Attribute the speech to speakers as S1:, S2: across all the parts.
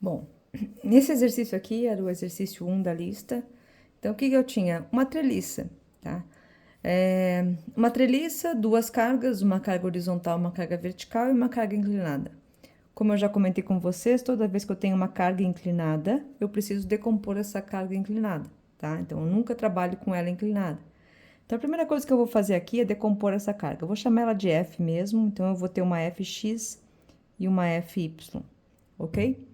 S1: Bom, nesse exercício aqui era o exercício 1 da lista. Então, o que eu tinha? Uma treliça, tá? Uma treliça, duas cargas, uma carga horizontal, uma carga vertical e uma carga inclinada. Como eu já comentei com vocês, toda vez que eu tenho uma carga inclinada, eu preciso decompor essa carga inclinada, tá? Então, eu nunca trabalho com ela inclinada. Então, a primeira coisa que eu vou fazer aqui é decompor essa carga. Eu vou chamar ela de F mesmo, então eu vou ter uma Fx e uma Fy, ok?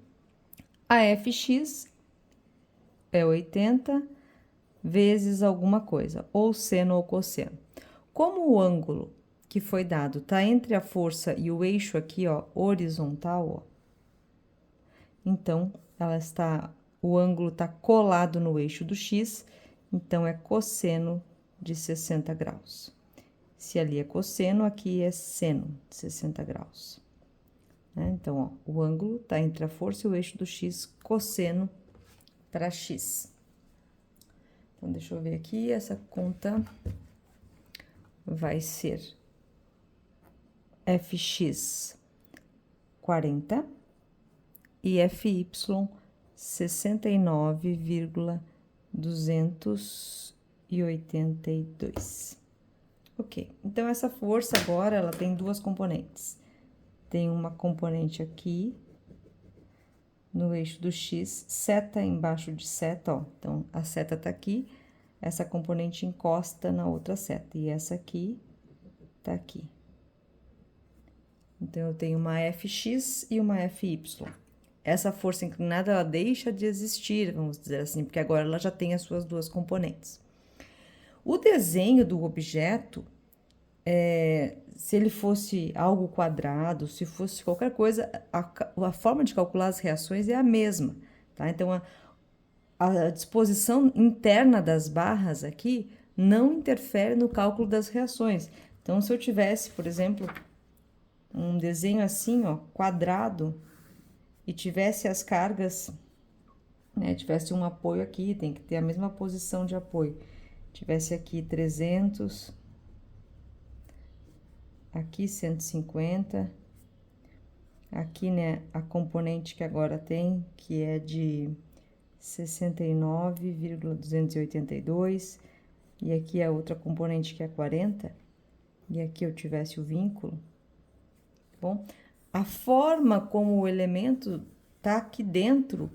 S1: A Fx é 80 vezes alguma coisa, ou seno ou cosseno. Como o ângulo que foi dado está entre a força e o eixo aqui, ó, horizontal, ó, então o ângulo está colado no eixo do x, então é cosseno de 60 graus. Se ali é cosseno, aqui é seno de 60 graus. Né? Então, ó, o ângulo está entre a força e o eixo do x, cosseno para x. Então, deixa eu ver aqui, essa conta vai ser Fx 40 e Fy 69,282. Ok, então essa força agora ela tem duas componentes. Tem uma componente aqui no eixo do x, seta embaixo de seta, ó. Então a seta tá aqui, essa componente encosta na outra seta, e essa aqui tá aqui. Então eu tenho uma Fx e uma Fy. Essa força inclinada ela deixa de existir, vamos dizer assim, porque agora ela já tem as suas duas componentes. O desenho do objeto, se ele fosse algo quadrado, se fosse qualquer coisa, a forma de calcular as reações é a mesma, tá? Então, a disposição interna das barras aqui não interfere no cálculo das reações. Então, se eu tivesse, por exemplo, um desenho assim, ó, quadrado, e tivesse as cargas, né, tivesse um apoio aqui, tem que ter a mesma posição de apoio. Tivesse aqui 300, aqui 150, aqui, né, a componente que agora tem, que é de 69,282, e aqui a outra componente que é 40, e aqui eu tivesse o vínculo, bom? A forma como o elemento tá aqui dentro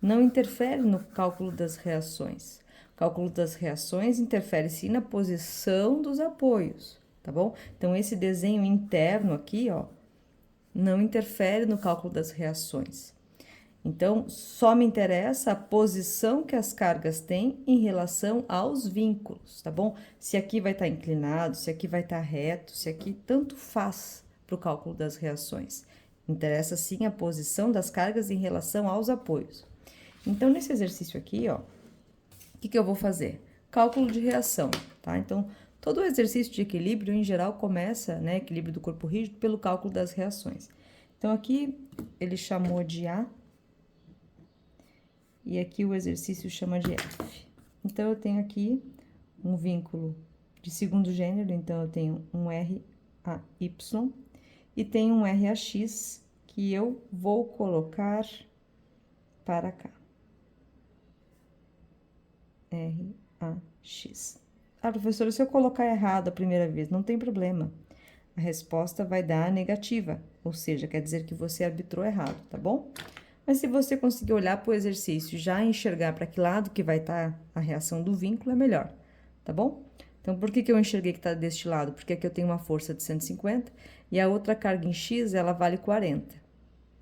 S1: não interfere no cálculo das reações. O cálculo das reações interfere sim na posição dos apoios, tá bom? Então, esse desenho interno aqui, ó, não interfere no cálculo das reações. Então, só me interessa a posição que as cargas têm em relação aos vínculos, tá bom? Se aqui vai estar inclinado, se aqui vai estar reto, se aqui, tanto faz para o cálculo das reações. Interessa sim a posição das cargas em relação aos apoios. Então, nesse exercício aqui, ó, o que eu vou fazer? Cálculo de reação, tá? Então, todo o exercício de equilíbrio, em geral, começa, né, equilíbrio do corpo rígido, pelo cálculo das reações. Então, aqui ele chamou de A, e aqui o exercício chama de F. Então, eu tenho aqui um vínculo de segundo gênero, então eu tenho um RAY e tenho um RAX que eu vou colocar para cá. RAX. Ah, professora, se eu colocar errado a primeira vez, não tem problema. A resposta vai dar negativa, ou seja, quer dizer que você arbitrou errado, tá bom? Mas se você conseguir olhar para o exercício e já enxergar para que lado que vai estar a reação do vínculo, é melhor, tá bom? Então, por que eu enxerguei que está deste lado? Porque aqui eu tenho uma força de 150 e a outra carga em X, ela vale 40.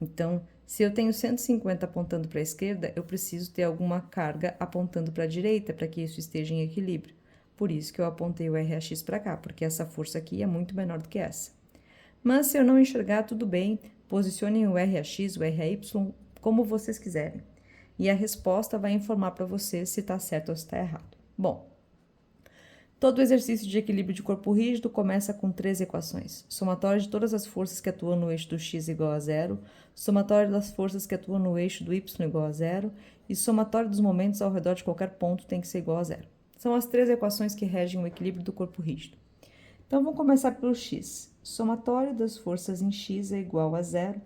S1: Então, se eu tenho 150 apontando para a esquerda, eu preciso ter alguma carga apontando para a direita para que isso esteja em equilíbrio. Por isso que eu apontei o RAX para cá, porque essa força aqui é muito menor do que essa. Mas se eu não enxergar, tudo bem, posicionem o RAX, o RAY, como vocês quiserem. E a resposta vai informar para vocês se está certo ou se está errado. Bom, todo exercício de equilíbrio de corpo rígido começa com 3 equações. Somatório de todas as forças que atuam no eixo do x igual a zero, somatório das forças que atuam no eixo do y igual a zero, e somatório dos momentos ao redor de qualquer ponto tem que ser igual a zero. São as 3 equações que regem o equilíbrio do corpo rígido. Então, vamos começar pelo x. Somatório das forças em x é igual a zero.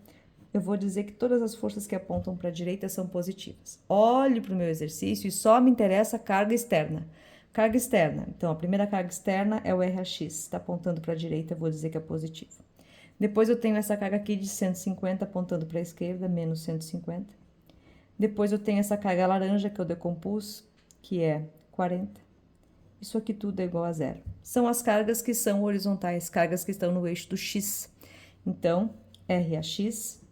S1: eu vou dizer que todas as forças que apontam para a direita são positivas. Olhe para o meu exercício e só me interessa a carga externa. Carga externa. Então, a primeira carga externa é o RAX. Está apontando para a direita, eu vou dizer que é positivo. Depois eu tenho essa carga aqui de 150 apontando para a esquerda, menos 150. Depois eu tenho essa carga laranja que eu decompus, que é 40. Isso aqui tudo é igual a zero. São as cargas que são horizontais, cargas que estão no eixo do X. Então, RAX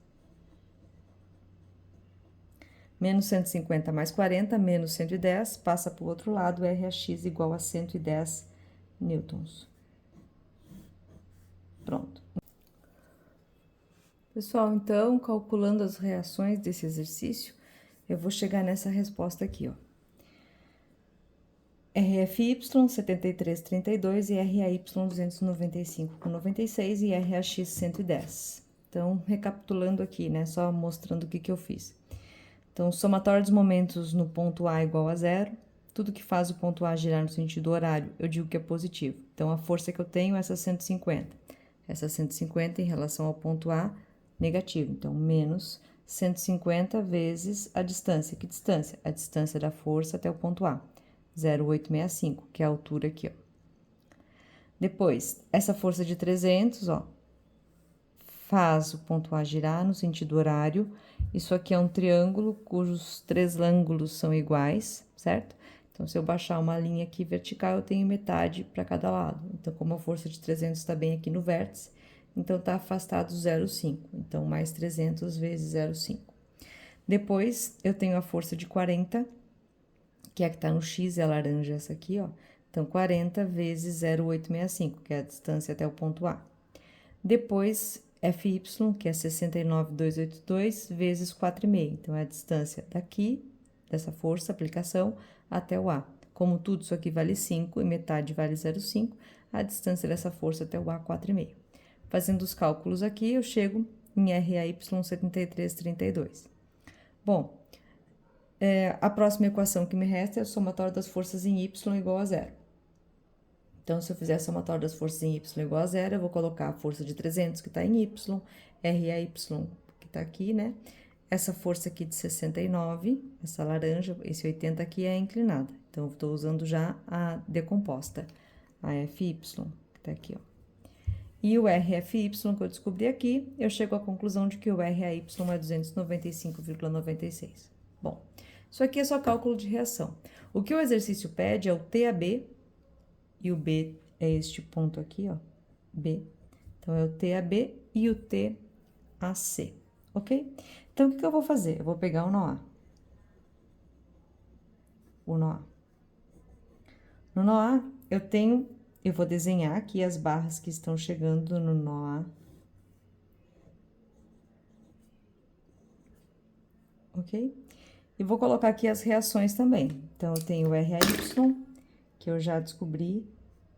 S1: menos 150 mais 40, menos 110, passa para o outro lado, RAX igual a 110 newtons. Pronto. Pessoal, então, calculando as reações desse exercício, eu vou chegar nessa resposta aqui, ó. RFY 73,32 e RAY 295,96 e RAX 110. Então, recapitulando aqui, né, só mostrando o que eu fiz. Então, somatório dos momentos no ponto A igual a zero. Tudo que faz o ponto A girar no sentido horário, eu digo que é positivo. Então, a força que eu tenho é essa 150. Essa 150 em relação ao ponto A, negativo. Então, menos 150 vezes a distância. Que distância? A distância da força até o ponto A. 0,865, que é a altura aqui, ó. Depois, essa força de 300, ó, faz o ponto A girar no sentido horário. Isso aqui é um triângulo cujos três ângulos são iguais, certo? Então, se eu baixar uma linha aqui vertical, eu tenho metade para cada lado. Então, como a força de 300 está bem aqui no vértice, então tá afastado 0,5. Então, mais 300 vezes 0,5. Depois, eu tenho a força de 40, que é a que tá no X, é a laranja essa aqui, ó. Então, 40 vezes 0,865, que é a distância até o ponto A. Depois, FY, que é 69,282, vezes 4,5. Então, é a distância daqui, dessa força, aplicação, até o A. Como tudo isso aqui vale 5 e metade vale 0,5, a distância dessa força até o A, 4,5. Fazendo os cálculos aqui, eu chego em RAY 73,32. Bom, a próxima equação que me resta é o somatório das forças em Y igual a zero. Então, se eu fizer a somatória das forças em Y igual a zero, eu vou colocar a força de 300 que está em Y, RAY que está aqui, né? Essa força aqui de 69, essa laranja, esse 80 aqui é a inclinada. Então, eu estou usando já a decomposta, a FY, que está aqui, ó. E o RFY que eu descobri aqui, eu chego à conclusão de que o RAY é 295,96. Bom, isso aqui é só cálculo de reação. O que o exercício pede é o TAB, e o B é este ponto aqui, ó, B. Então, é o TAB e o TAC, ok? Então, o que eu vou fazer? Eu vou pegar o nó A. O nó A. No nó A, eu vou desenhar aqui as barras que estão chegando no nó A. Ok? E vou colocar aqui as reações também. Então, eu tenho o RAY, que eu já descobri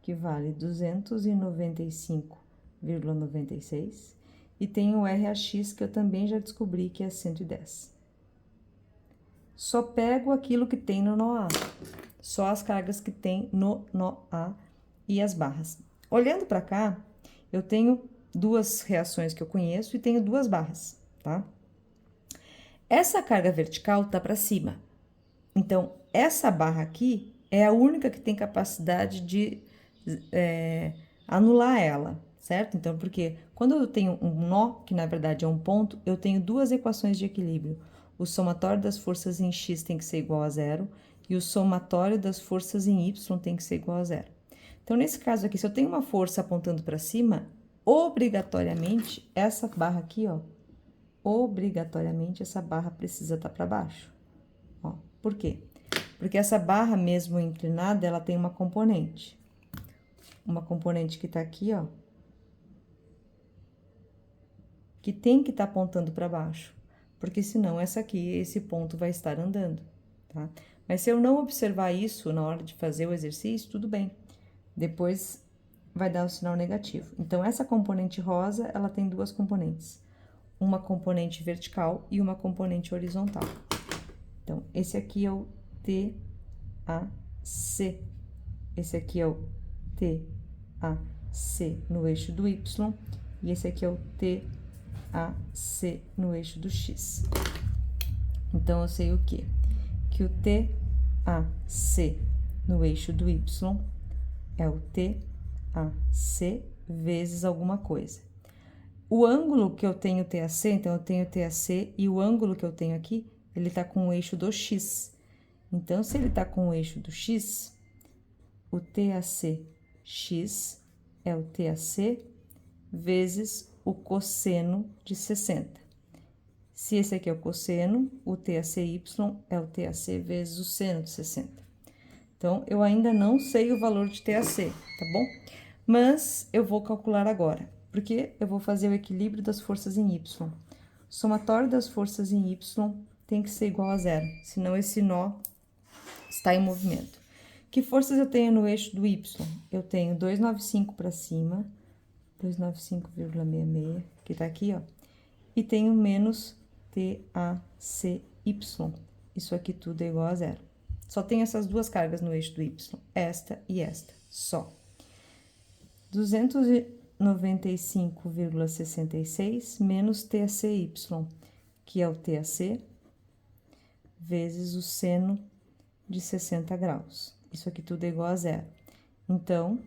S1: que vale 295,96. E tenho o RAX, que eu também já descobri que é 110. Só pego aquilo que tem no nó A. Só as cargas que tem no nó A e as barras. Olhando para cá, eu tenho duas reações que eu conheço e tenho duas barras, tá? Essa carga vertical tá para cima. Então, essa barra aqui é a única que tem capacidade de anular ela, certo? Então, porque quando eu tenho um nó, que na verdade é um ponto, eu tenho duas equações de equilíbrio. O somatório das forças em X tem que ser igual a zero e o somatório das forças em Y tem que ser igual a zero. Então, nesse caso aqui, se eu tenho uma força apontando para cima, obrigatoriamente, essa barra aqui, ó, obrigatoriamente essa barra precisa estar para baixo. Ó, por quê? Porque essa barra, mesmo inclinada, ela tem uma componente. Uma componente que tá aqui, ó, que tem que estar apontando para baixo, porque senão essa aqui, esse ponto vai estar andando, tá? Mas se eu não observar isso na hora de fazer o exercício, tudo bem. Depois vai dar o sinal negativo. Então, essa componente rosa, ela tem duas componentes. Uma componente vertical e uma componente horizontal. Então, esse aqui é o TAC. Esse aqui é o TAC no eixo do Y. E esse aqui é o TAB TAC no eixo do X. Então, eu sei o quê? Que o TAC no eixo do Y é o TAC vezes alguma coisa. O ângulo que eu tenho TAC, então eu tenho TAC e o ângulo que eu tenho aqui, ele tá com o eixo do X. Então, se ele tá com o eixo do X, o TAC(x) é o TAC vezes o cosseno de 60. Se esse aqui é o cosseno, o TACY é o TAC vezes o seno de 60. Então, eu ainda não sei o valor de TAC, tá bom? Mas eu vou calcular agora, porque eu vou fazer o equilíbrio das forças em Y. O somatório das forças em Y tem que ser igual a zero, senão esse nó está em movimento. Que forças eu tenho no eixo do Y? Eu tenho 295 para cima, 295,66, que tá aqui, ó, e tenho menos TACY. Isso aqui tudo é igual a zero. Só tem essas duas cargas no eixo do Y, esta e esta, só. 295,66 menos TACY, que é o TAC, vezes o seno de 60 graus. Isso aqui tudo é igual a zero. Então,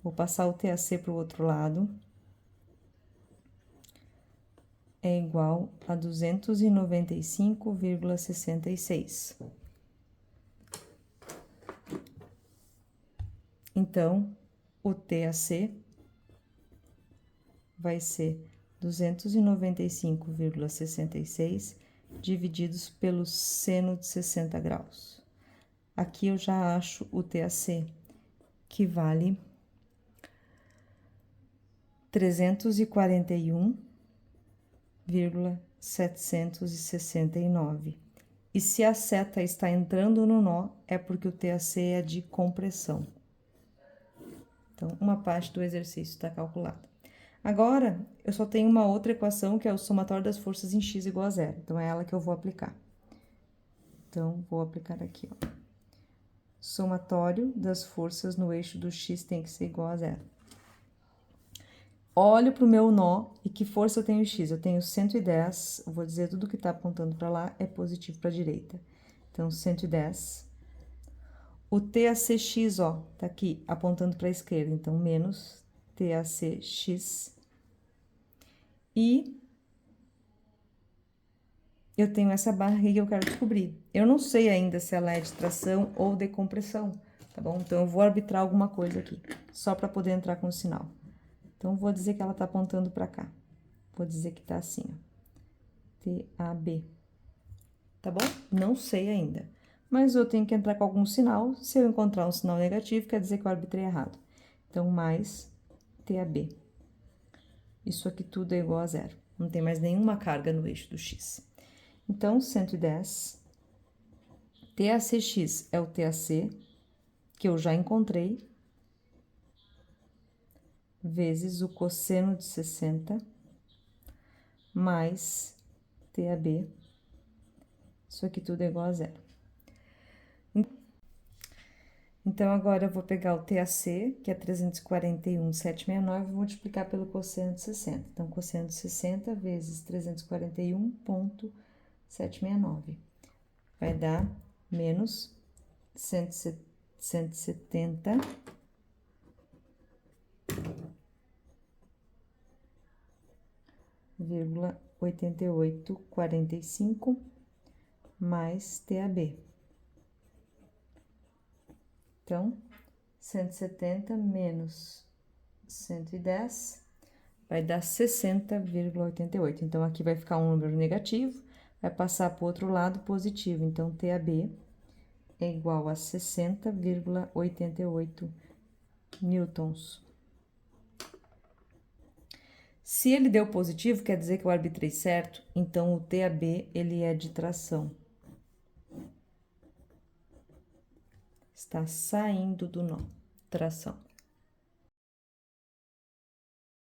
S1: vou passar o TAC para o outro lado. É igual a 295,66. Então, o TAC vai ser 295,66 divididos pelo seno de 60 graus. Aqui eu já acho o TAC, que vale 341,769. E se a seta está entrando no nó, é porque o TAC é de compressão. Então, uma parte do exercício está calculada. Agora, eu só tenho uma outra equação, que é o somatório das forças em X igual a zero. Então, é ela que eu vou aplicar. Então, vou aplicar aqui, ó. Somatório das forças no eixo do X tem que ser igual a zero. Olho para o meu nó e que força eu tenho X? Eu tenho 110, eu vou dizer tudo que está apontando para lá é positivo para a direita. Então, 110. O TACX, ó, tá aqui apontando para a esquerda, então, menos TACX. E eu tenho essa barra aqui que eu quero descobrir. Eu não sei ainda se ela é de tração ou de compressão, tá bom? Então, eu vou arbitrar alguma coisa aqui, só para poder entrar com o sinal. Então, vou dizer que ela tá apontando para cá. Vou dizer que tá assim, ó. TAB. Tá bom? Não sei ainda. Mas eu tenho que entrar com algum sinal. Se eu encontrar um sinal negativo, quer dizer que eu arbitrei errado. Então, mais TAB. Isso aqui tudo é igual a zero. Não tem mais nenhuma carga no eixo do X. Então, 110. TACX é o TAC, que eu já encontrei, vezes o cosseno de 60, mais TAB. Isso aqui tudo é igual a zero. Então, agora eu vou pegar o TAC, que é 341,769, e vou multiplicar pelo cosseno de 60. Então, cosseno de 60 vezes 341,769. Vai dar menos 170. 8845 mais TAB. Então, 170 menos 110 vai dar 60,88. Então, aqui vai ficar um número negativo, vai passar para o outro lado positivo. Então, TAB é igual a 60,88 newtons. Se ele deu positivo, quer dizer que eu arbitrei certo, então o TAB, ele é de tração. Está saindo do nó, tração.